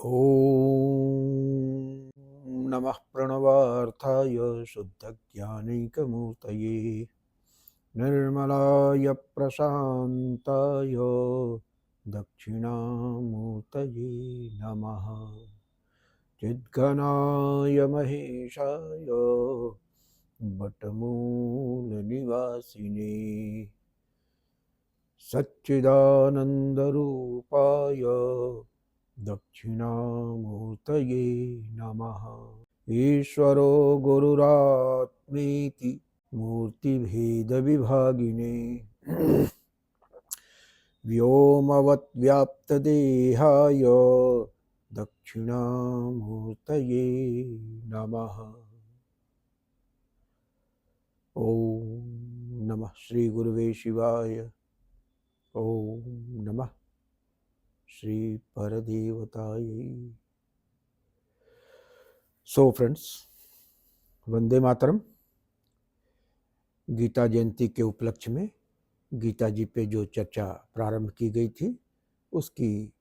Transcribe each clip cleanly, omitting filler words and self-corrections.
ॐ नमः प्रणवार्थाय शुद्धज्ञानैकमूर्तये निर्मलाय प्रशान्ताय दक्षिणामूर्तये नमः। चिद्घनाय महेशाय वटमूलनिवासिने सच्चिदानन्दरूपाय दक्षिणामूर्तये नमः। ईश्वरो गुरुरात्मेति मूर्तिभेदविभागिने व्योमवद्व्याप्तदेहाय दक्षिणामूर्तये नमः। ॐ नमः श्री गुरुवे शिवाय। ॐ नमः श्री परदेवताय। So friends, Vande Mataram. गीता जयंती के उपलक्ष्य में गीता जी पे जो चर्चा प्रारंभ की गई थी उसकी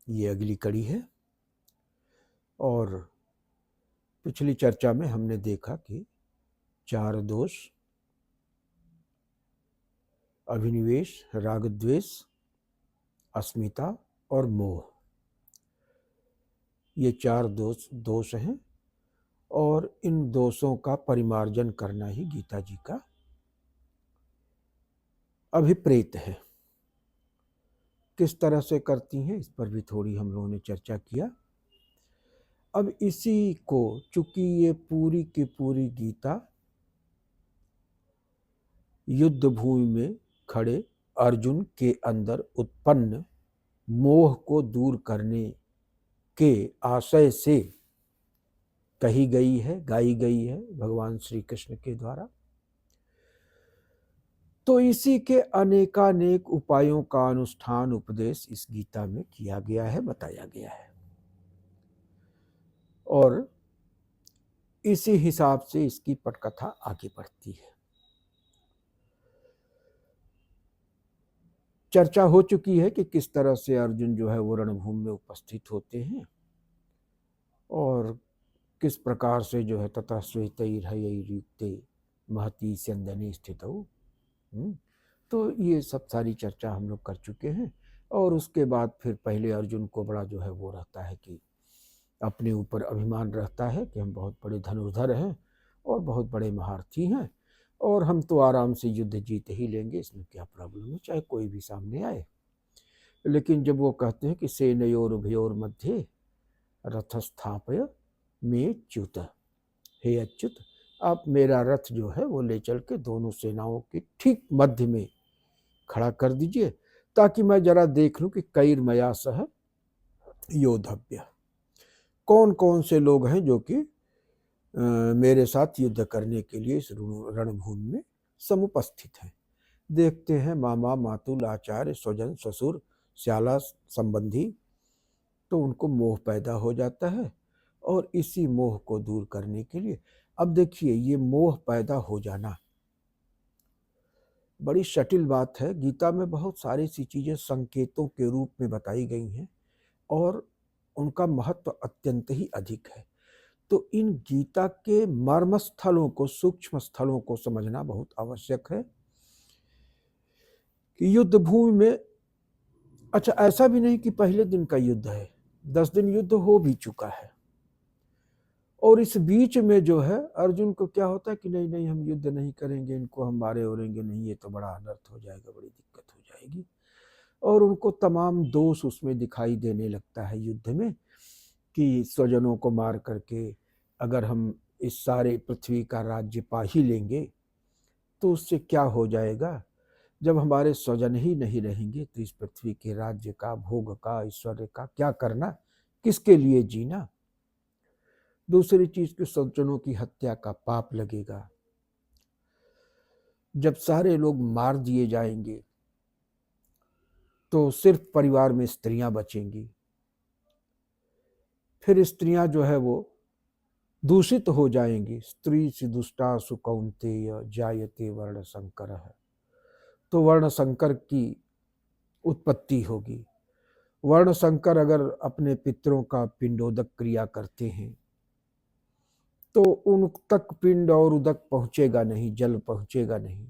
ये अगली कड़ी है। और पिछली चर्चा में हमने देखा कि 4 दोष, अभिनिवेश, राग द्वेष, अस्मिता और मोह, ये 4 दोष हैं और इन दोषों का परिमार्जन करना ही गीता जी का अभिप्रेत है। किस तरह से करती हैं इस पर भी थोड़ी हम लोगों ने चर्चा किया। अब इसी को, चूंकि ये पूरी की पूरी गीता युद्ध भूमि में खड़े अर्जुन के अंदर उत्पन्न मोह को दूर करने के आशय से कही गई है, गाई गई है भगवान श्री कृष्ण के द्वारा, तो इसी के अनेकानेक उपायों का अनुष्ठान उपदेश इस गीता में किया गया है, बताया गया है। और इसी हिसाब से इसकी पटकथा आगे बढ़ती है। चर्चा हो चुकी है कि किस तरह से अर्जुन जो है वो रणभूमि में उपस्थित होते हैं और किस प्रकार से जो है तथा श्वेतैर्हयैर्युक्ते महती स्यंदने स्थितौ। तो ये सब सारी चर्चा हम लोग कर चुके हैं। और उसके बाद फिर पहले अर्जुन को बड़ा जो है वो रहता है कि अपने ऊपर अभिमान रहता है कि हम बहुत बड़े धनुर्धर हैं और बहुत बड़े महारथी हैं और हम तो आराम से युद्ध जीत ही लेंगे, इसमें क्या प्रॉब्लम है, चाहे कोई भी सामने आए। लेकिन जब वो कहते हैं कि सेनयोरुभयोर मध्ये रथ स्थापय में च्युत, हे अच्युत आप मेरा रथ जो है वो ले चल के दोनों सेनाओं के ठीक मध्य में खड़ा कर दीजिए ताकि मैं जरा देख लूं कि कैर्मया सह योद्धव्य, कौन कौन से लोग हैं जो कि मेरे साथ युद्ध करने के लिए इस रणभूमि में समुपस्थित हैं। देखते हैं मामा, मातुल, आचार्य, स्वजन, ससुर, श्याला संबंधी, तो उनको मोह पैदा हो जाता है। और इसी मोह को दूर करने के लिए, अब देखिए ये मोह पैदा हो जाना बड़ी जटिल बात है। गीता में बहुत सारी सी चीजें संकेतों के रूप में बताई गई हैं और उनका महत्व अत्यंत ही अधिक है। तो इन गीता के मर्म स्थलों को, सूक्ष्म स्थलों को समझना बहुत आवश्यक है कि युद्ध भूमि में, अच्छा ऐसा भी नहीं कि पहले दिन का युद्ध है, 10 दिन युद्ध हो भी चुका है और इस बीच में जो है अर्जुन को क्या होता है कि नहीं नहीं हम युद्ध नहीं करेंगे, इनको हम मारे ओरेंगे नहीं, ये तो बड़ा अनर्थ हो जाएगा, बड़ी दिक्कत हो जाएगी। और उनको तमाम दोष उसमें दिखाई देने लगता है युद्ध में कि स्वजनों को मार करके अगर हम इस सारे पृथ्वी का राज्य पा ही लेंगे तो उससे क्या हो जाएगा, जब हमारे स्वजन ही नहीं रहेंगे तो इस पृथ्वी के राज्य का, भोग का, ऐश्वर्य का क्या करना, किसके लिए जीना। दूसरी चीज कि स्वजनों की हत्या का पाप लगेगा। जब सारे लोग मार दिए जाएंगे तो सिर्फ परिवार में स्त्रियां बचेंगी, फिर स्त्रियां जो है वो दूषित हो जाएंगी। स्त्री से दुष्टा सुकौन्तेय जायते वर्ण संकर है, तो वर्ण संकर की उत्पत्ति होगी। वर्ण संकर अगर अपने पितरों का पिंडोदक क्रिया करते हैं तो उन तक पिंड और उदक पहुंचेगा नहीं, जल पहुंचेगा नहीं,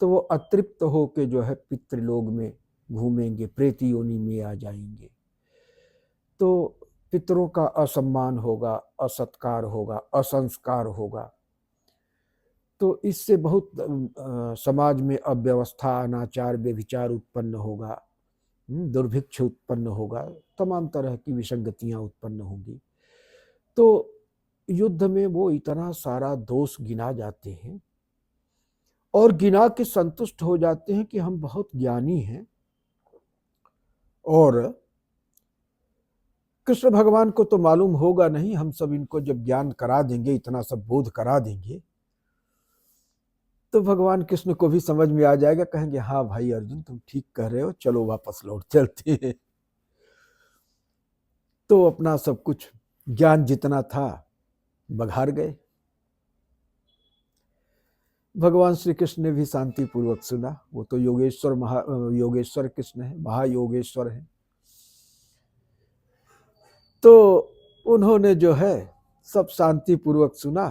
तो वो अतृप्त होके जो है पितृलोक में घूमेंगे, प्रेत योनि में आ जाएंगे। तो पितरों का असम्मान होगा, असत्कार होगा, असंस्कार होगा। तो इससे बहुत समाज में अव्यवस्था, अनाचार, व्यभिचार उत्पन्न होगा, दुर्भिक्ष उत्पन्न होगा, तमाम तरह की विसंगतियां उत्पन्न होंगी। तो युद्ध में वो इतना सारा दोष गिना जाते हैं और गिना के संतुष्ट हो जाते हैं कि हम बहुत ज्ञानी हैं और कृष्ण भगवान को तो मालूम होगा नहीं, हम सब इनको जब ज्ञान करा देंगे, इतना सब बोध करा देंगे, तो भगवान कृष्ण को भी समझ में आ जाएगा, कहेंगे हाँ भाई अर्जुन तुम ठीक कह रहे हो, चलो वापस लौट चलते हैं। तो अपना सब कुछ ज्ञान जितना था बघार गए। भगवान श्री कृष्ण ने भी शांति पूर्वक सुना। वो तो योगेश्वर कृष्ण है, महायोगेश्वर है। तो उन्होंने जो है सब शांति पूर्वक सुना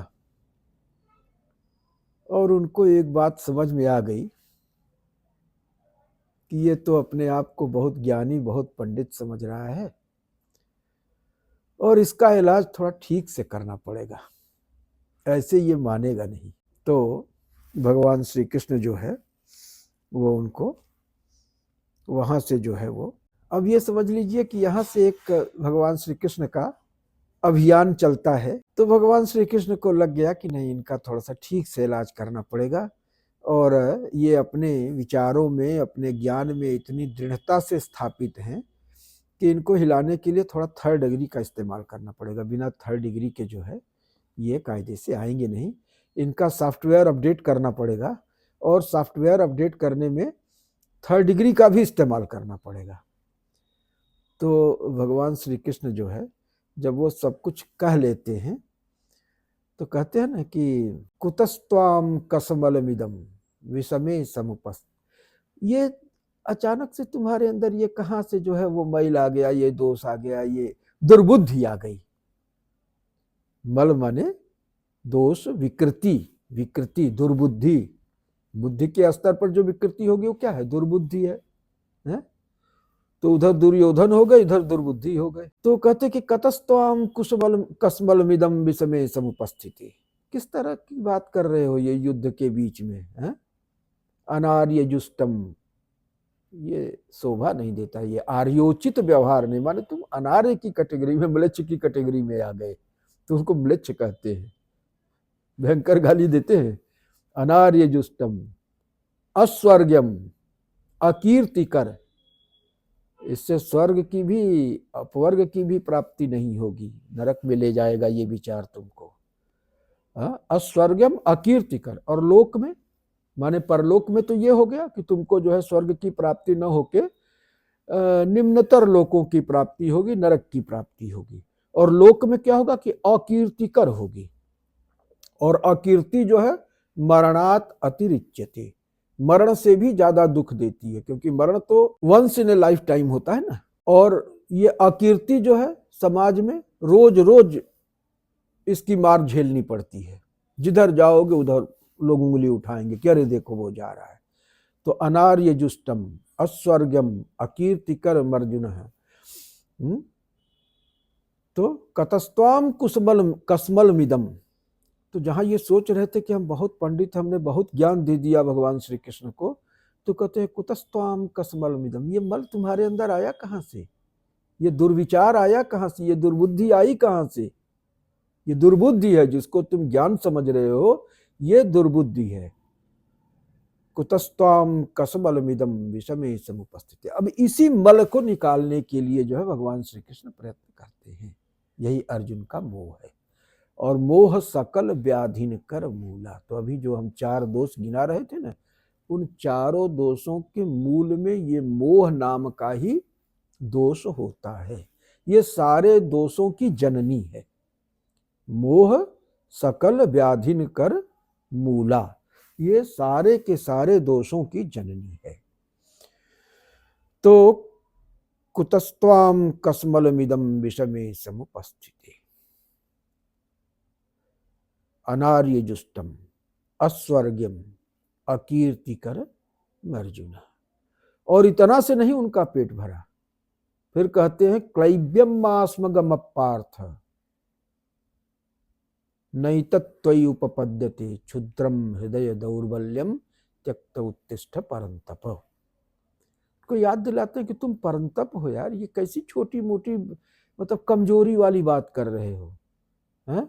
और उनको एक बात समझ में आ गई कि ये तो अपने आप को बहुत ज्ञानी, बहुत पंडित समझ रहा है और इसका इलाज थोड़ा ठीक से करना पड़ेगा, ऐसे ये मानेगा नहीं। तो भगवान श्री कृष्ण जो है वो उनको वहां से जो है वो, अब ये समझ लीजिए कि यहाँ से एक भगवान श्री कृष्ण का अभियान चलता है। तो भगवान श्री कृष्ण को लग गया कि नहीं, इनका थोड़ा सा ठीक से इलाज करना पड़ेगा और ये अपने विचारों में, अपने ज्ञान में इतनी दृढ़ता से स्थापित हैं कि इनको हिलाने के लिए थोड़ा थर्ड डिग्री का इस्तेमाल करना पड़ेगा। बिना थर्ड डिग्री के जो है ये कायदे से आएंगे नहीं। इनका सॉफ्टवेयर अपडेट करना पड़ेगा और सॉफ्टवेयर अपडेट करने में थर्ड डिग्री का भी इस्तेमाल करना पड़ेगा। तो भगवान श्री कृष्ण जो है जब वो सब कुछ कह लेते हैं तो कहते हैं ना कि कुतस्त्वाम कसमलमिदम विषमे समुपस्थ, ये अचानक से तुम्हारे अंदर ये कहाँ से जो है वो मैल आ गया, ये दोष आ गया, ये दुर्बुद्धि आ गई। मल माने दोष, विकृति, विकृति दुर्बुद्धि, बुद्धि के स्तर पर जो विकृति होगी वो क्या है? दुर्बुद्धि है? तो उधर दुर्योधन हो गए, इधर दुर्बुद्धि हो गए। तो कहते कि कतस्त्वाम कसमलमिदम विषमे समुपस्थिति, किस तरह की बात कर रहे हो ये युद्ध के बीच में, है? अनार्य जुष्टम, ये शोभा नहीं देता, ये आर्योचित व्यवहार नहीं, माने तुम अनार्य की कैटेगरी में, म्लेच्छ की कैटेगरी में आ गए, तो उनको म्लेच्छ कहते हैं, भयंकर गाली देते हैं। अनार्य जुष्टम अस्वर्गम अकीर्तिकर, इससे स्वर्ग की भी, अपवर्ग की भी प्राप्ति नहीं होगी, नरक में ले जाएगा ये विचार तुमको। अस्वर्गम अकीर्तिकर, और लोक में माने परलोक में तो ये हो गया कि तुमको जो है स्वर्ग की प्राप्ति न होके निम्नतर लोकों की प्राप्ति होगी, नरक की प्राप्ति होगी। और लोक में क्या होगा कि अकीर्तिकर होगी, और अकीर्ति जो है मरणात अतिरिच्यते, मरण से भी ज्यादा दुख देती है, क्योंकि मरण तो once in a lifetime होता है ना, और ये अकीर्ति जो है समाज में रोज रोज इसकी मार झेलनी पड़ती है। जिधर जाओगे उधर लोग उंगली उठाएंगे कि अरे देखो वो जा रहा है। तो अनार्य जुष्टम अस्वर्गम अकीर्तिकर अर्जुन है। तो कतस्त्वाम कसमलमिदम, तो जहां ये सोच रहे थे कि हम बहुत पंडित, हमने बहुत ज्ञान दे दिया भगवान श्री कृष्ण को, तो कहते हैं कुतस्त्वाम कसमलमिदम, ये मल तुम्हारे अंदर आया कहां से? ये दुर्विचार आया कहां से? ये दुर्बुद्धि आई कहां से? ये दुर्बुद्धि है, जिसको तुम ज्ञान समझ रहे हो, ये दुर्बुद्धि है। कुतस्त्वाम कसमलमिदम विषमे समुपस्थित। अब इसी मल को निकालने के लिए जो है भगवान श्री कृष्ण प्रयत्न करते हैं। यही अर्जुन का मोह है, और मोह सकल व्याधिन कर मूला। तो अभी जो हम 4 दोष गिना रहे थे ना, उन चारों दोषों के मूल में ये मोह नाम का ही दोष होता है। ये सारे दोषों की जननी है। मोह सकल व्याधिन कर मूला, ये सारे के सारे दोषों की जननी है। तो कुतस्त्वाम कस्मलमिदं विषमे समुपस्थिते अनार्य जुष्टम अस्वर्ग्यम अकीर्तिकर अर्जुन। और इतना से नहीं उनका पेट भरा, फिर कहते हैं क्लैब्यम मास्मगम पार्थ नैतत्त्वयि उपपद्यते क्षुद्रम हृदय दौर्बल्यम त्यक्त उत्तिष्ठ परंतप। को याद दिलाते हैं कि तुम परंतप हो यार, ये कैसी छोटी मोटी मतलब कमजोरी वाली बात कर रहे हो, हैं?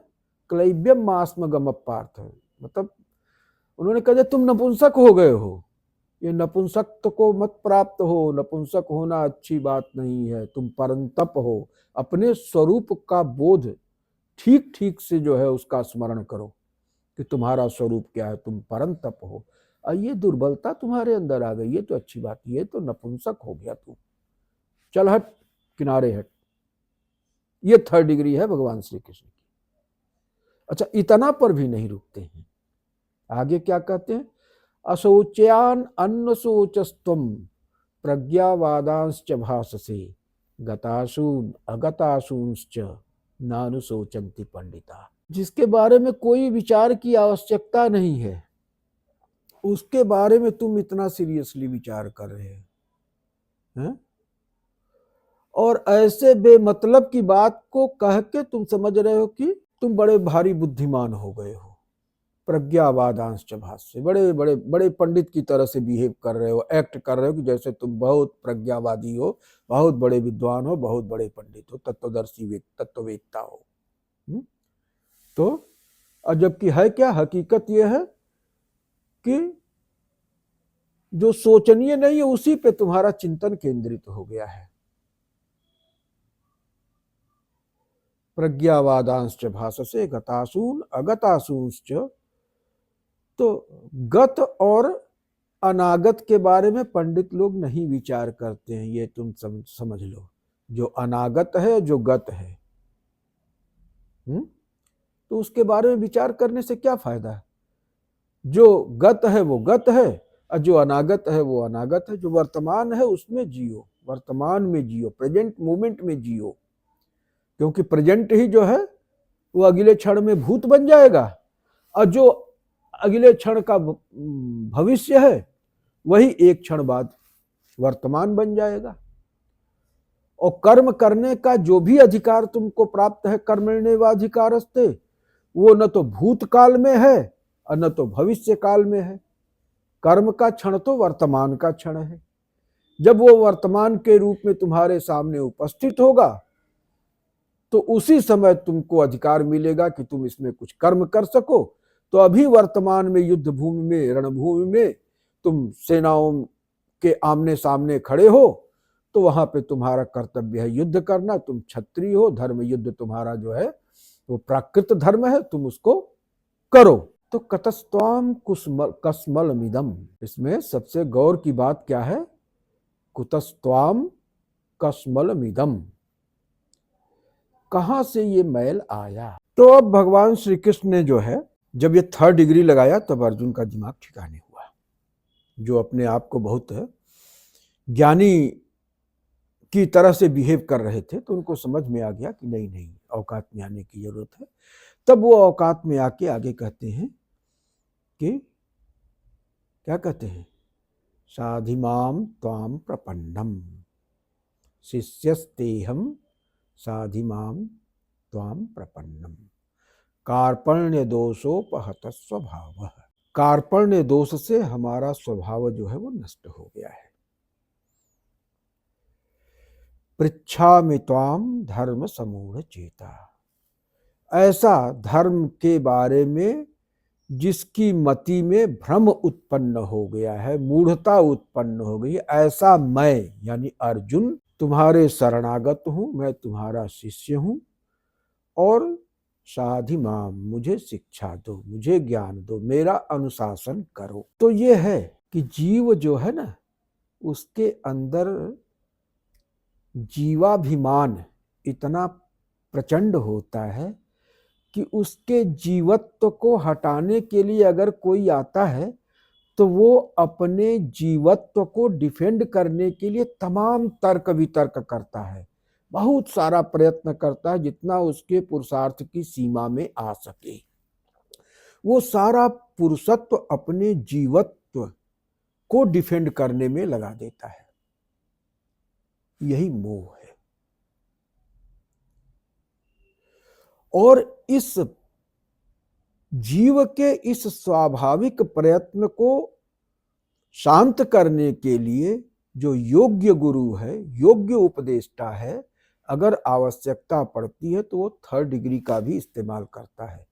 क्लैब्यम मास्मगम पार्थ, मतलब उन्होंने कहा तुम नपुंसक हो गए हो, ये नपुंसक को मत प्राप्त हो, नपुंसक होना अच्छी बात नहीं है, तुम परंतप हो। अपने स्वरूप का बोध ठीक ठीक से जो है उसका स्मरण करो कि तुम्हारा स्वरूप क्या है, तुम परंतप हो। और ये दुर्बलता तुम्हारे अंदर आ गई, ये तो अच्छी बात, ये तो नपुंसक हो गया तू, चल हट, किनारे हट। ये 3rd डिग्री है भगवान श्री कृष्ण की। अच्छा, इतना पर भी नहीं रुकते हैं, आगे क्या कहते हैं? अशोच्यान अन्न शोचस्तम प्रज्ञावादांश्च भाससे गतासून अगतासूंश्च नानुशोचन्ति पंडिता। जिसके बारे में कोई विचार की आवश्यकता नहीं है, उसके बारे में तुम इतना सीरियसली विचार कर रहे हैं? और ऐसे बेमतलब की बात को कह के तुम समझ रहे हो कि तुम बड़े भारी बुद्धिमान हो गए हो। प्रज्ञावादांश भाष्य, बड़े बड़े बड़े पंडित की तरह से बिहेव कर रहे हो, एक्ट कर रहे हो कि जैसे तुम बहुत प्रज्ञावादी हो, बहुत बड़े विद्वान हो, बहुत बड़े पंडित हो, तत्वदर्शी तत्ववेत्ता हो। तो जबकि है क्या, हकीकत यह है कि जो सोचनीय नहीं है उसी पे तुम्हारा चिंतन केंद्रित हो गया है। प्रज्ञावादांश्च भाससे गतासून अगतासूंश्च, तो गत और अनागत के बारे में पंडित लोग नहीं विचार करते हैं, ये तुम समझ लो। जो अनागत है, जो गत है, तो उसके बारे में विचार करने से क्या फायदा है? जो गत है वो गत है, और जो अनागत है वो अनागत है। जो वर्तमान है उसमें जियो, वर्तमान में जियो, प्रेजेंट मोमेंट में जियो, क्योंकि प्रेजेंट ही जो है वो अगले क्षण में भूत बन जाएगा, और जो अगले क्षण का भविष्य है वही एक क्षण बाद वर्तमान बन जाएगा। और कर्म करने का जो भी अधिकार तुमको प्राप्त है, कर्मण्येवाधिकारस्ते, वो न तो भूतकाल में है और न तो भविष्य काल में है। कर्म का क्षण तो वर्तमान का क्षण है। जब वो वर्तमान के रूप में तुम्हारे सामने उपस्थित होगा तो उसी समय तुमको अधिकार मिलेगा कि तुम इसमें कुछ कर्म कर सको। तो अभी वर्तमान में युद्ध भूमि में, रणभूमि में तुम सेनाओं के आमने सामने खड़े हो, तो वहां पे तुम्हारा कर्तव्य है युद्ध करना। तुम क्षत्रिय हो, धर्म युद्ध तुम्हारा जो है वो प्राकृत धर्म है, तुम उसको करो। तो कतस्त्वाम कस्मलमिदम, इसमें सबसे गौर की बात क्या है? कुतस्त्वाम कस्मलमिदम, कहां से ये मैल आया? तो अब भगवान श्री कृष्ण ने जो है जब ये 3rd डिग्री लगाया तब अर्जुन का दिमाग ठिकाने हुआ। जो अपने आप को बहुत ज्ञानी की तरह से बिहेव कर रहे थे, तो उनको समझ में आ गया कि नहीं नहीं, औकात में आने की जरूरत है। तब वो औकात में आके आगे कहते हैं कि क्या कहते हैं? साधिमाम त्वाम प्रपन्नम शिष्यस्तेहम साधिमाम त्वाम प्रपन्नम कार्पण्य दोषोपहत स्वभाव। कार्पण्य दोष से हमारा स्वभाव जो है वो नष्ट हो गया है। पृच्छामि त्वाम धर्म समूढ़ चेता, ऐसा धर्म के बारे में जिसकी मति में भ्रम उत्पन्न हो गया है, मूढ़ता उत्पन्न हो गई, ऐसा मैं यानी अर्जुन तुम्हारे शरणागत हूं, मैं तुम्हारा शिष्य हूं। और साधिमाम, मुझे शिक्षा दो, मुझे ज्ञान दो, मेरा अनुशासन करो। तो ये है कि जीव जो है ना, उसके अंदर जीवाभिमान इतना प्रचंड होता है कि उसके जीवत्व को हटाने के लिए अगर कोई आता है तो वो अपने जीवत्व को डिफेंड करने के लिए तमाम तर्क वितर्क करता है, बहुत सारा प्रयत्न करता है जितना उसके पुरुषार्थ की सीमा में आ सके। वो सारा पुरुषत्व अपने जीवत्व को डिफेंड करने में लगा देता है। यही मोह है। और इस जीव के इस स्वाभाविक प्रयत्न को शांत करने के लिए जो योग्य गुरु है, योग्य उपदेष्टा है, अगर आवश्यकता पड़ती है तो वो 3rd डिग्री का भी इस्तेमाल करता है,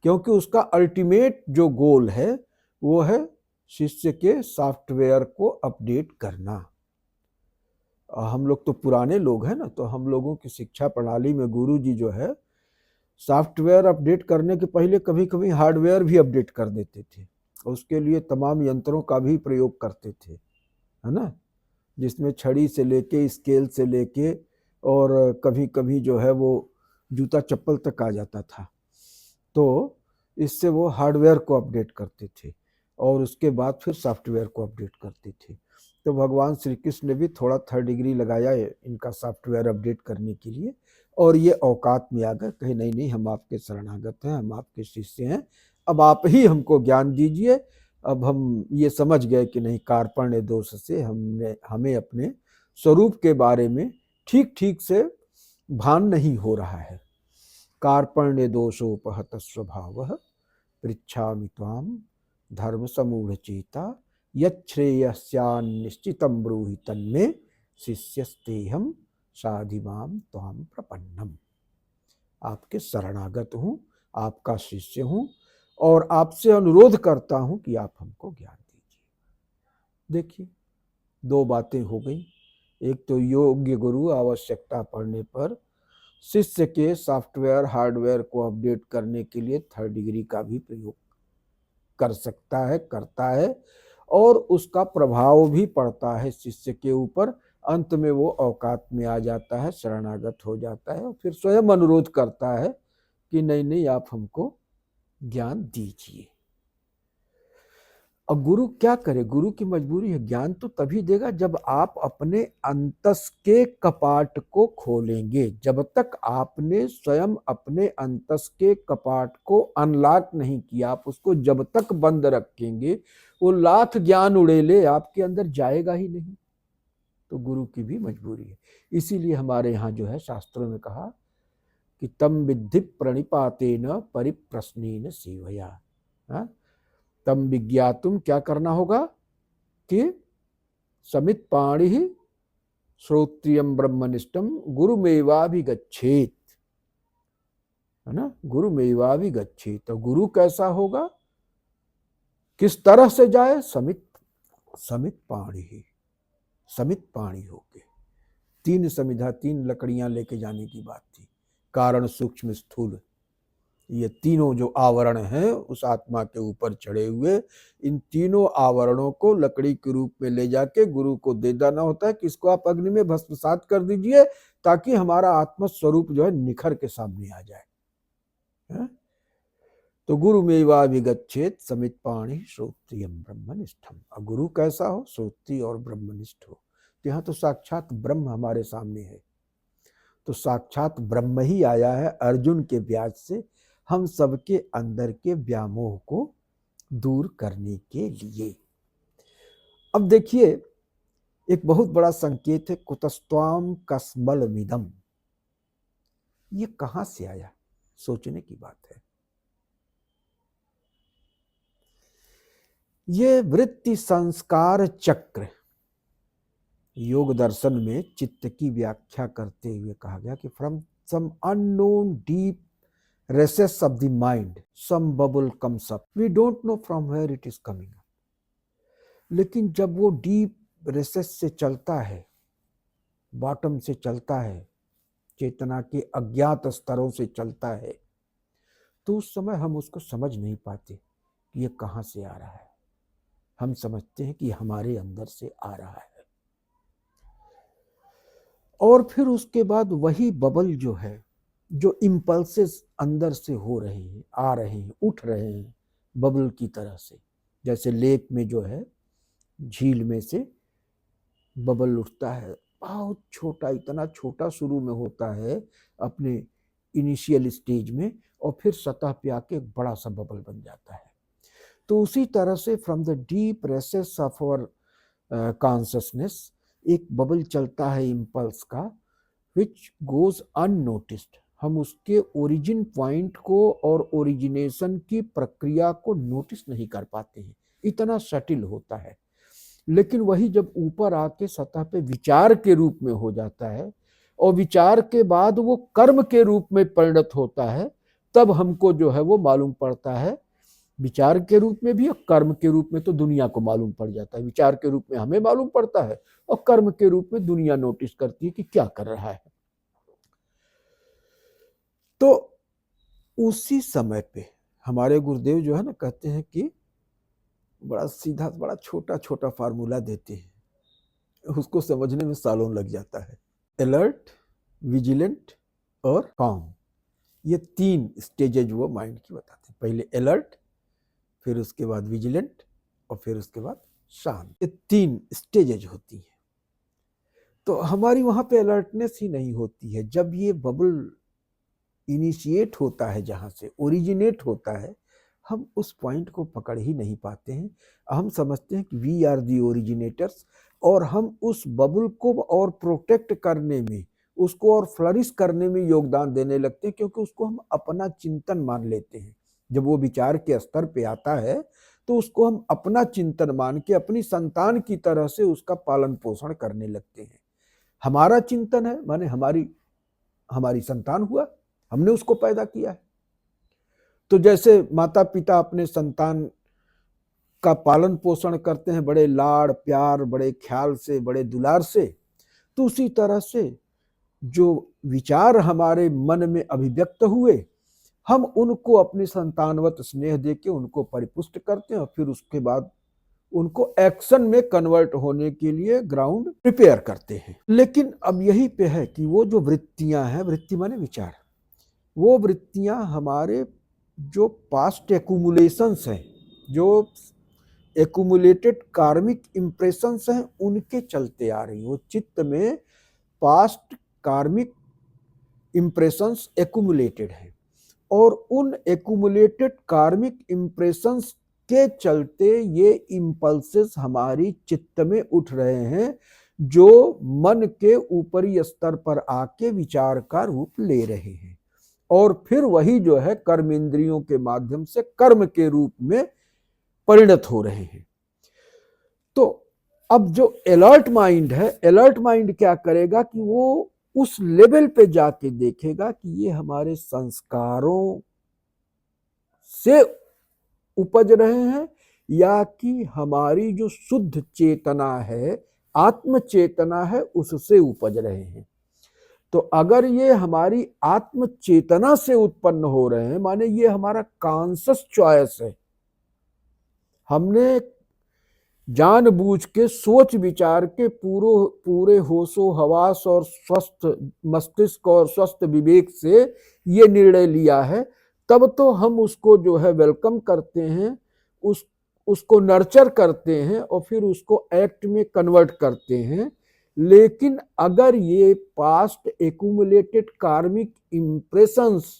क्योंकि उसका अल्टीमेट जो गोल है वो है शिष्य के सॉफ्टवेयर को अपडेट करना। हम लोग तो पुराने लोग हैं ना, तो हम लोगों की शिक्षा प्रणाली में गुरु जी जो है सॉफ्टवेयर अपडेट करने के पहले कभी कभी हार्डवेयर भी अपडेट कर देते थे। उसके लिए तमाम यंत्रों का भी प्रयोग करते थे, है ना, जिसमें छड़ी से लेके स्केल से लेके और कभी कभी जो है वो जूता चप्पल तक आ जाता था। तो इससे वो हार्डवेयर को अपडेट करते थे और उसके बाद फिर सॉफ्टवेयर को अपडेट करते थे। तो भगवान श्री कृष्ण ने भी थोड़ा 3rd डिग्री लगाया इनका सॉफ्टवेयर अपडेट करने के लिए, और ये औकात में आ गए, कहे नहीं नहीं हम आपके शरणागत हैं, हम आपके शिष्य हैं, अब आप ही हमको ज्ञान दीजिए। अब हम ये समझ गए कि नहीं, कार्पण्य दोष से हमें अपने स्वरूप के बारे में ठीक ठीक से भान नहीं हो रहा है। कार्पण्य दोषोपहत स्वभाव पृच्छामि त्वाम धर्म समूढ़ चेता यच्छ्रेयस्यान्निश्चितं ब्रूहि तन्मे शिष्यस्तेहं साधिमाम त्वाम प्रपन्नम। आपके शरणागत हूँ, आपका शिष्य हूँ और आपसे अनुरोध करता हूँ कि आप हमको ज्ञान दीजिए। देखिए 2 बातें हो गई। एक तो योग्य गुरु आवश्यकता पड़ने पर शिष्य के सॉफ्टवेयर हार्डवेयर को अपडेट करने के लिए 3rd डिग्री का भी प्रयोग कर सकता है, करता है, और उसका प्रभाव भी पड़ता है शिष्य के ऊपर। अंत में वो औकात में आ जाता है, शरणागत हो जाता है और फिर स्वयं अनुरोध करता है कि नहीं नहीं आप हमको ज्ञान दीजिए। अब गुरु क्या करे, गुरु की मजबूरी है। ज्ञान तो तभी देगा जब आप अपने अंतस के कपाट को खोलेंगे। जब तक आपने स्वयं अपने अंतस के कपाट को अनलॉक नहीं किया, आप उसको जब तक बंद रखेंगे, वो लाख ज्ञान उड़ेले आपके अंदर जाएगा ही नहीं। तो गुरु की भी मजबूरी है। इसीलिए हमारे यहाँ जो है शास्त्रों में कहा कि तम विद्धि प्रणिपातेन परिप्रश्नेन सेवया। तम विज्ञातुम, क्या करना होगा कि समित पाणि श्रोत्रियम ब्रह्मनिष्ठम गुरुमेवाभिगच्छेत, है ना, गुरुमेवाभिगच्छेत। तो गुरु कैसा होगा, किस तरह से जाए, समित पाणि, समित पाणि होके। 3 समिधा, 3 लकड़ियां लेके जाने की बात थी, कारण सूक्ष्म स्थूल, ये तीनों जो आवरण हैं उस आत्मा के ऊपर चढ़े हुए, इन तीनों आवरणों को लकड़ी के रूप में ले जाके गुरु को दे देना होता है कि इसको आप अग्नि में भस्मसात कर दीजिए ताकि हमारा आत्म स्वरूप जो है निखर के सामने आ जाए। तो गुरु मेवाभिगच्छेत समित पाणि श्रोत्रियम ब्रह्मनिष्ठम। और गुरु कैसा हो, श्रोत्री और ब्रह्मनिष्ठ हो। तो यहाँ तो साक्षात ब्रह्म हमारे सामने है, तो साक्षात ब्रह्म ही आया है अर्जुन के व्याज से हम सबके अंदर के व्यामोह को दूर करने के लिए। अब देखिए एक बहुत बड़ा संकेत है, कुतस्त्वाम कस्मलमिदम्। ये कहां से आया, सोचने की बात है। ये वृत्ति संस्कार चक्र, योग दर्शन में चित्त की व्याख्या करते हुए कहा गया कि from some unknown deep recess of the mind some bubble comes up, we don't know from where it is coming up, लेकिन जब वो डीप रेसेस से चलता है, बॉटम से चलता है, चेतना के अज्ञात स्तरों से चलता है, तो उस समय हम उसको समझ नहीं पाते कि ये कहाँ से आ रहा है। हम समझते हैं कि हमारे अंदर से आ रहा है, और फिर उसके बाद वही बबल जो है, जो इम्पल्सेस अंदर से हो रहे हैं, आ रहे हैं, उठ रहे हैं बबल की तरह से, जैसे लेक में जो है झील में से बबल उठता है, बहुत छोटा, इतना छोटा शुरू में होता है अपने इनिशियल स्टेज में, और फिर सतह पे आके एक बड़ा सा बबल बन जाता है। तो उसी तरह से from the deep recess of our consciousness एक बबल चलता है इम्पल्स का, विच गोज अननोटिस्ड। हम उसके ओरिजिन पॉइंट को और ओरिजिनेशन की प्रक्रिया को नोटिस नहीं कर पाते हैं, इतना सटिल होता है। लेकिन वही जब ऊपर आके सतह पे विचार के रूप में हो जाता है और विचार के बाद वो कर्म के रूप में परिणत होता है, तब हमको जो है वो मालूम पड़ता है। विचार के रूप में भी और कर्म के रूप में तो दुनिया को मालूम पड़ जाता है। विचार के रूप में हमें मालूम पड़ता है और कर्म के रूप में दुनिया नोटिस करती है कि क्या कर रहा है। तो उसी समय पे हमारे गुरुदेव जो है ना कहते हैं कि बड़ा सीधा, बड़ा छोटा छोटा फार्मूला देते हैं, उसको समझने में सालों लग जाता है। अलर्ट, विजिलेंट और काम, ये 3 स्टेजेज वो माइंड की बताते हैं। पहले अलर्ट, फिर उसके बाद विजिलेंट और फिर उसके बाद शांत। ये 3 स्टेजेज होती हैं। तो हमारी वहां पे अलर्टनेस ही नहीं होती है। जब ये बबल इनिशिएट होता है, जहां से ओरिजिनेट होता है, हम उस पॉइंट को पकड़ ही नहीं पाते हैं। हम समझते हैं कि वी आर दी ओरिजिनेटर्स, और हम उस बबल को और प्रोटेक्ट करने में, उसको और फ्लरिश करने में योगदान देने लगते हैं, क्योंकि उसको हम अपना चिंतन मान लेते हैं। जब वो विचार के स्तर पे आता है तो उसको हम अपना चिंतन मान के अपनी संतान की तरह से उसका पालन पोषण करने लगते हैं। हमारा चिंतन है माने हमारी संतान हुआ, हमने उसको पैदा किया है। तो जैसे माता पिता अपने संतान का पालन पोषण करते हैं बड़े लाड़ प्यार, बड़े ख्याल से, बड़े दुलार से, तो उसी तरह से जो विचार हमारे मन में अभिव्यक्त हुए, हम उनको अपनी संतानवत स्नेह देके उनको परिपुष्ट करते हैं और फिर उसके बाद उनको एक्शन में कन्वर्ट होने के लिए ग्राउंड प्रिपेयर करते हैं। लेकिन अब यही पे है कि वो जो वृत्तियां हैं, वृत्ति माने विचार, वो वृत्तियां हमारे जो पास्ट एक्यूमुलेशंस हैं, जो एक्यूमुलेटेड कार्मिक इंप्रेशंस हैं, उनके चलते आ रही। वो चित्त में पास्ट कार्मिक इंप्रेशंस एक्यूमुलेटेड हैं, और उन एक्यूमुलेटेड कार्मिक इंप्रेशंस के चलते ये इंपल्सेस हमारी चित्त में उठ रहे हैं, जो मन के ऊपरी स्तर पर आके विचार का रूप ले रहे हैं, और फिर वही जो है कर्म इंद्रियों के माध्यम से कर्म के रूप में परिणत हो रहे हैं। तो अब जो अलर्ट माइंड है, अलर्ट माइंड क्या करेगा कि वो उस लेवल पे जाके देखेगा कि ये हमारे संस्कारों से उपज रहे हैं या कि हमारी जो शुद्ध चेतना है, आत्म चेतना है, उससे उपज रहे हैं। तो अगर ये हमारी आत्म चेतना से उत्पन्न हो रहे हैं, माने ये हमारा कॉन्शियस चॉइस है, हमने जानबूझ के सोच विचार के पूरे होशो हवास और स्वस्थ मस्तिष्क और स्वस्थ विवेक से ये निर्णय लिया है, तब तो हम उसको जो है वेलकम करते हैं, उसको नर्चर करते हैं और फिर उसको एक्ट में कन्वर्ट करते हैं। लेकिन अगर ये पास्ट एक्यूमुलेटेड कार्मिक इंप्रेशंस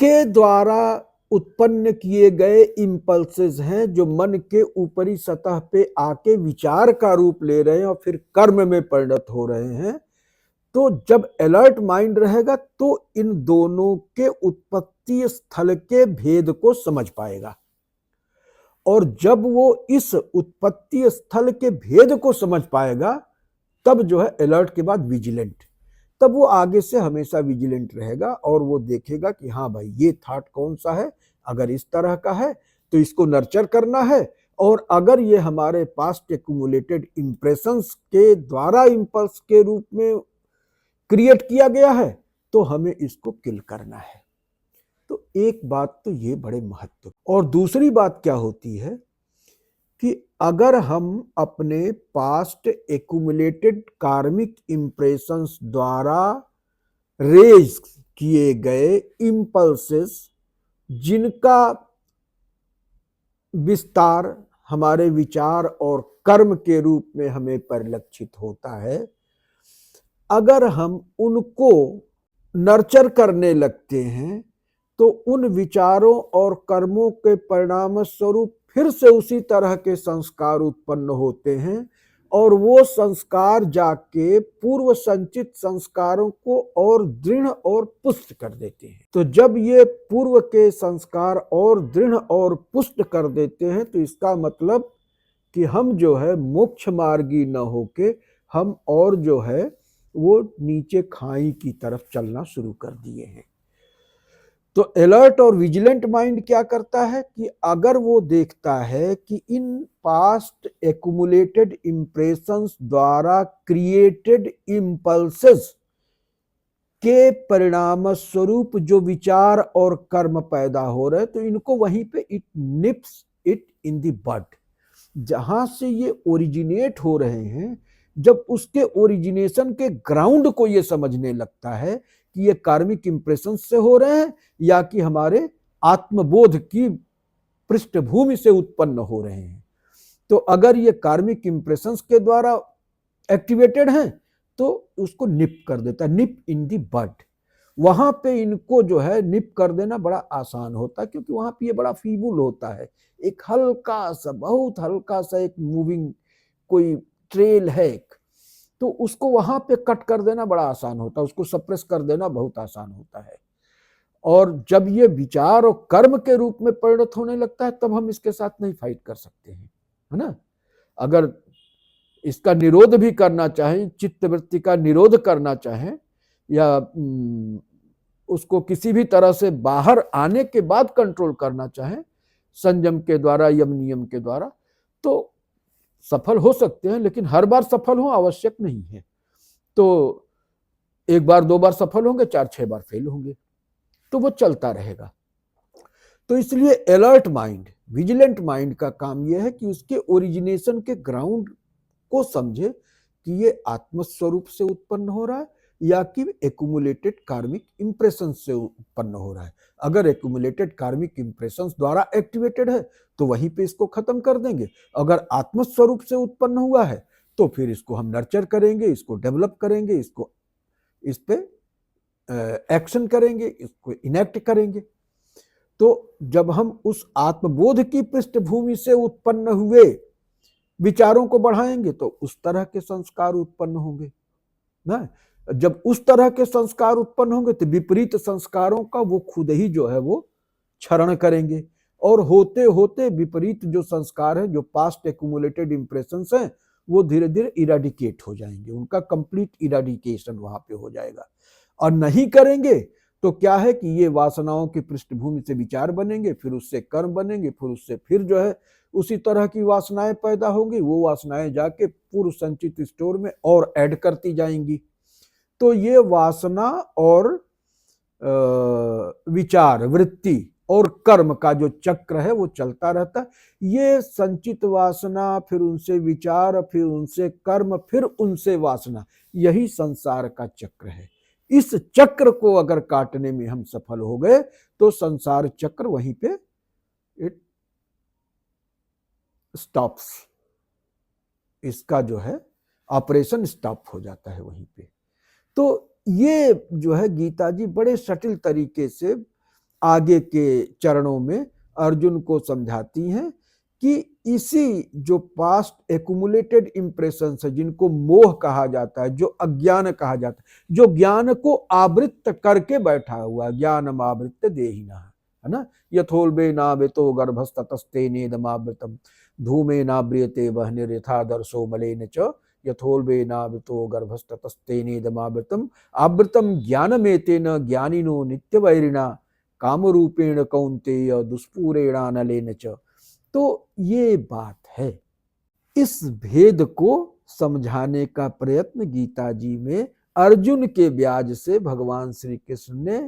के द्वारा उत्पन्न किए गए इंपल्सेस हैं, जो मन के ऊपरी सतह पे आके विचार का रूप ले रहे हैं और फिर कर्म में परिणत हो रहे हैं, तो जब अलर्ट माइंड रहेगा तो इन दोनों के उत्पत्ति स्थल के भेद को समझ पाएगा। और जब वो इस उत्पत्ति स्थल के भेद को समझ पाएगा, तब जो है अलर्ट के बाद विजिलेंट, तब वो आगे से हमेशा विजिलेंट रहेगा और वो देखेगा कि हाँ भाई ये थॉट कौन सा है, अगर इस तरह का है तो इसको नर्चर करना है, और अगर ये हमारे पास्ट एक्यूमुलेटेड इंप्रेशंस के द्वारा इंपल्स के रूप में क्रिएट किया गया है तो हमें इसको किल करना है। तो एक बात तो ये बड़े महत्व। और दूसरी बात क्या होती है कि अगर हम अपने पास्ट एक्यूमुलेटेड कार्मिक इंप्रेशंस द्वारा रेज किए गए इंपल्सेस, जिनका विस्तार हमारे विचार और कर्म के रूप में हमें परिलक्षित होता है, अगर हम उनको नर्चर करने लगते हैं तो उन विचारों और कर्मों के परिणाम स्वरूप फिर से उसी तरह के संस्कार उत्पन्न होते हैं और वो संस्कार जाके पूर्व संचित संस्कारों को और दृढ़ और पुष्ट कर देते हैं। तो जब ये पूर्व के संस्कार और दृढ़ और पुष्ट कर देते हैं तो इसका मतलब कि हम जो है मोक्ष मार्गी न होके हम और जो है वो नीचे खाई की तरफ चलना शुरू कर दिए हैं। तो अलर्ट और विजिलेंट माइंड क्या करता है कि अगर वो देखता है कि इन पास्ट एक्यूमुलेटेड इंप्रेशंस द्वारा क्रिएटेड इंपल्सेस के परिणाम स्वरूप जो विचार और कर्म पैदा हो रहे, तो इनको वहीं पे it nips it in the bud. जहां से ये ओरिजिनेट हो रहे हैं, जब उसके ओरिजिनेशन के ग्राउंड को ये समझने लगता है कि ये कार्मिक इंप्रेशन से हो रहे हैं या कि हमारे आत्मबोध की पृष्ठभूमि से उत्पन्न हो रहे हैं, तो अगर ये कार्मिक इंप्रेशंस के द्वारा एक्टिवेटेड हैं तो उसको निप कर देता है, निप इन दी बड। वहां पे इनको जो है निप कर देना बड़ा आसान होता है, क्योंकि वहां पे ये बड़ा फीबुल होता है, एक हल्का सा, बहुत हल्का सा एक मूविंग कोई ट्रेल है एक, तो उसको वहां पे कट कर देना बड़ा आसान होता है, उसको सप्रेस कर देना बहुत आसान होता है। और जब ये विचार और कर्म के रूप में परिणत होने लगता है तब हम इसके साथ नहीं फाइट कर सकते हैं, है ना। अगर इसका निरोध भी करना चाहें, चित्त वृत्ति का निरोध करना चाहें या उसको किसी भी तरह से बाहर आने के बाद कंट्रोल करना चाहें संयम के द्वारा, यम नियम के द्वारा, तो सफल हो सकते हैं, लेकिन हर बार सफल हो आवश्यक नहीं है। तो एक बार दो बार सफल होंगे, 4-6 बार फेल होंगे, तो वो चलता रहेगा। तो इसलिए अलर्ट माइंड, विजिलेंट माइंड का काम यह है कि उसके ओरिजिनेशन के ग्राउंड को समझे कि ये आत्मस्वरूप से उत्पन्न हो रहा है या कि एक्यूमुलेटेड कार्मिक इंप्रेशन से उत्पन्न हो रहा है। अगर एक्यूमुलेटेड कार्मिक इंप्रेशंस द्वारा एक्टिवेटेड है तो वहीं पे इसको खत्म कर देंगे, अगर आत्मस्वरूप से उत्पन्न हुआ है तो फिर इसको हम नर्चर करेंगे, इसको डेवलप करेंगे, इसको इस पे एक्शन करेंगे, इसको इनेक्ट करेंगे। तो जब हम उस आत्मबोध की पृष्ठभूमि से उत्पन्न हुए विचारों को बढ़ाएंगे तो उस तरह के संस्कार उत्पन्न होंगे ना। जब उस तरह के संस्कार उत्पन्न होंगे तो विपरीत संस्कारों का वो खुद ही जो है वो क्षरण करेंगे, और होते होते विपरीत जो संस्कार है, जो पास्ट एक्यूमुलेटेड इंप्रेशंस हैं, वो धीरे धीरे इराडिकेट हो जाएंगे, उनका कंप्लीट इराडिकेशन वहां पे हो जाएगा। और नहीं करेंगे तो क्या है कि ये वासनाओं की पृष्ठभूमि से विचार बनेंगे, फिर उससे कर्म बनेंगे, फिर उससे फिर जो है उसी तरह की वासनाएं पैदा होंगी, वो वासनाएं जाके पूर्व संचित स्टोर में और ऐड करती जाएंगी। तो ये वासना और विचार, वृत्ति और कर्म का जो चक्र है वो चलता रहता है। ये संचित वासना, फिर उनसे विचार, फिर उनसे कर्म, फिर उनसे वासना, यही संसार का चक्र है। इस चक्र को अगर काटने में हम सफल हो गए तो संसार चक्र वहीं पे इट स्टॉप्स, इसका जो है ऑपरेशन स्टॉप हो जाता है वहीं पे। तो ये जो है गीता जी बड़े सटिल तरीके से आगे के चरणों में अर्जुन को समझाती हैं कि इसी जो पास्ट एक्यूमुलेटेड इंप्रेशंस है, जिनको मोह कहा जाता है, जो अज्ञान कहा जाता है, जो ज्ञान को आवृत्त करके बैठा हुआ, ज्ञानम आवृत्त देहिनः, है ना। यथोल्बे नावृतो गर्भस्ततस्तेनेदमावृतम धूमेनाव्रियते वह्निर्यथादर्शो मलेन च यथोल्बे नावृतो गर्भस्ततस्तेनेदमावृतम आवृतम ज्ञानमेतेन ज्ञानिनो नित्यवैरिणा कामरूपेण कौन्तेय दुष्पूरेणानलेन च। तो ये बात है, इस भेद को समझाने का प्रयत्न गीता जी में अर्जुन के ब्याज से भगवान श्री कृष्ण ने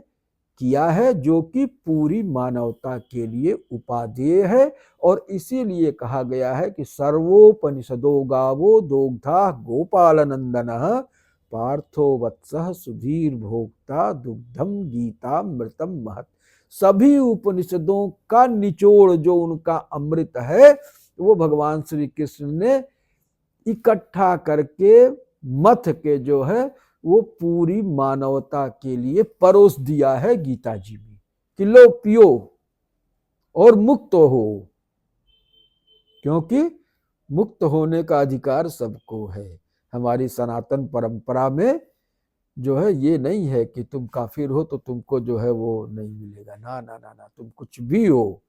किया है, जो कि पूरी मानवता के लिए उपादेय है। और इसीलिए कहा गया है कि सर्वोपनिषदो गावो दोग्धा गोपाल नंदनः पार्थो वत्सः सुधीर भोक्ता दुग्धम गीतामृतम महत्। सभी उपनिषदों का निचोड़ जो उनका अमृत है वो भगवान श्री कृष्ण ने इकट्ठा करके मथ के जो है वो पूरी मानवता के लिए परोस दिया है गीता जी में कि लो पियो और मुक्त हो, क्योंकि मुक्त होने का अधिकार सबको है। हमारी सनातन परंपरा में जो है ये नहीं है कि तुम काफिर हो तो तुमको जो है वो नहीं मिलेगा। ना ना ना ना, तुम कुछ भी हो,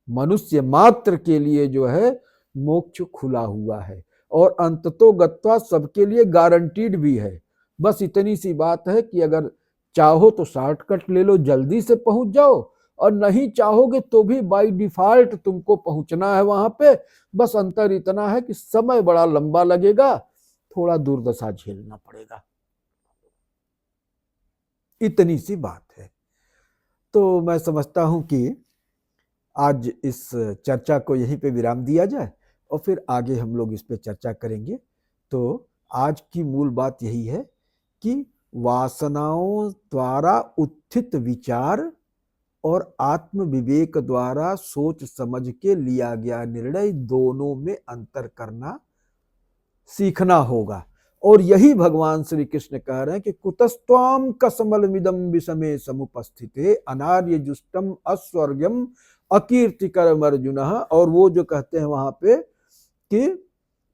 मनुष्य मात्र के लिए जो है मोक्ष खुला हुआ है और अंततो गत्वा सबके लिए गारंटीड भी है। बस इतनी सी बात है कि अगर चाहो तो शॉर्टकट ले लो, जल्दी से पहुंच जाओ, और नहीं चाहोगे तो भी बाय डिफॉल्ट तुमको पहुंचना है वहां पे। बस अंतर इतना है कि समय बड़ा लंबा लगेगा, थोड़ा दुर्दशा झेलना पड़ेगा, इतनी सी बात है। तो मैं समझता हूं कि आज इस चर्चा को यहीं पे विराम दिया जाए और फिर आगे हम लोग इस पे चर्चा करेंगे। तो आज की मूल बात यही है कि वासनाओं द्वारा उत्थित विचार और आत्म विवेक द्वारा सोच समझ के लिया गया निर्णय, दोनों में अंतर करना सीखना होगा। और यही भगवान श्री कृष्ण कह रहे हैं कि कुतस्त्वाम कसमलमिदं विषमे समुपस्थिते अनार्य जुष्टम अस्वर्गम अकीर्तिकरम अर्जुन। और वो जो कहते हैं वहां पे कि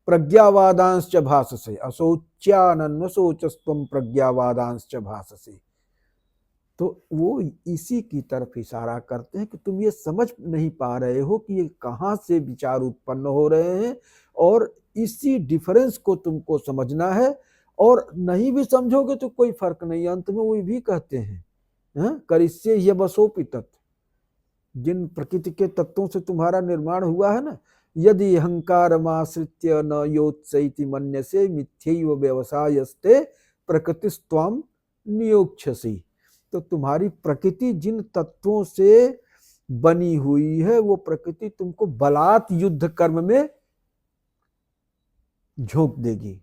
प्रज्ञावादांश्च भाससे असोच्यानन्वसोचस्त्वम प्रज्ञावादांश्च भाससे, तो वो इसी की तरफ इशारा करते हैं कि तुम ये समझ नहीं पा रहे हो कि ये कहाँ से विचार उत्पन्न हो रहे हैं, और इसी डिफरेंस को तुमको समझना है। और नहीं भी समझोगे तो कोई फर्क नहीं, अंत में वो भी कहते हैं करिष्ये ह्यवसोऽपि तत्, जिन प्रकृति के तत्वों से तुम्हारा निर्माण हुआ है ना, यदि अहंकारमाश्रित्य न योत्सैति मन्यसे मिथ्यैव व्यवसायस्ते प्रकृतिस्त्वां नियोक्ष्यसि। तो तुम्हारी प्रकृति जिन तत्वों से बनी हुई है वो प्रकृति तुमको बलात् युद्ध कर्म में झोंक देगी।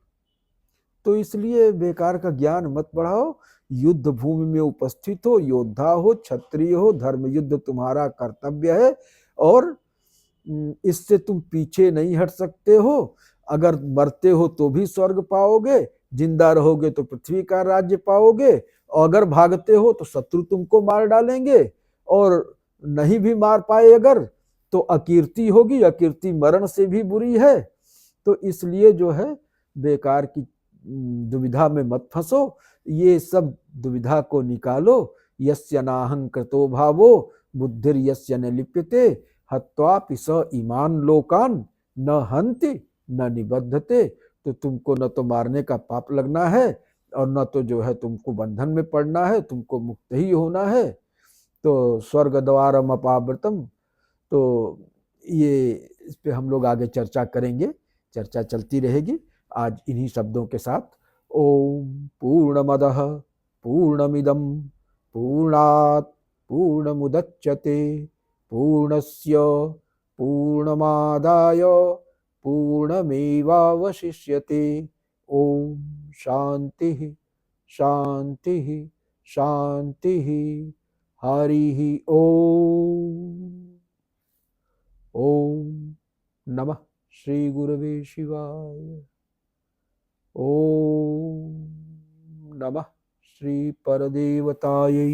तो इसलिए बेकार का ज्ञान मत बढ़ाओ, युद्ध भूमि में उपस्थित हो, योद्धा हो, क्षत्रिय हो, धर्म युद्ध तुम्हारा कर्तव्य है और इससे तुम पीछे नहीं हट सकते हो। अगर मरते हो तो भी स्वर्ग पाओगे, जिंदा रहोगे तो पृथ्वी का राज्य पाओगे, और अगर भागते हो तो शत्रु तुमको मार डालेंगे, और नहीं भी मार पाए अगर तो अकीर्ति होगी, अकीर्ति मरण से भी बुरी है। तो इसलिए जो है बेकार की दुविधा में मत फंसो, ये सब दुविधा को निकालो। यस्य नाहंकृतो भावो बुद्धिर यस्य न लिप्यते हत्वापि स ईमान लोकान न हन्ति न निबद्धते। तो तुमको न तो मारने का पाप लगना है और न तो जो है तुमको बंधन में पड़ना है, तुमको मुक्त ही होना है। तो स्वर्ग द्वारम अपावृतम, तो ये इस पे हम लोग आगे चर्चा करेंगे, चर्चा चलती रहेगी। आज इन्हीं शब्दों के साथ ओम पूर्णमदः पूर्णमिदं पूर्णात् पूर्णमुदच्यते पूर्णस्य पूर्णमादाय पूर्णमेवावशिष्यते। ओम शांति शांति शांति। हरि ओम। ओम नमः श्री गुरवे शिवाय। ओम नमः श्री परदेवतायै।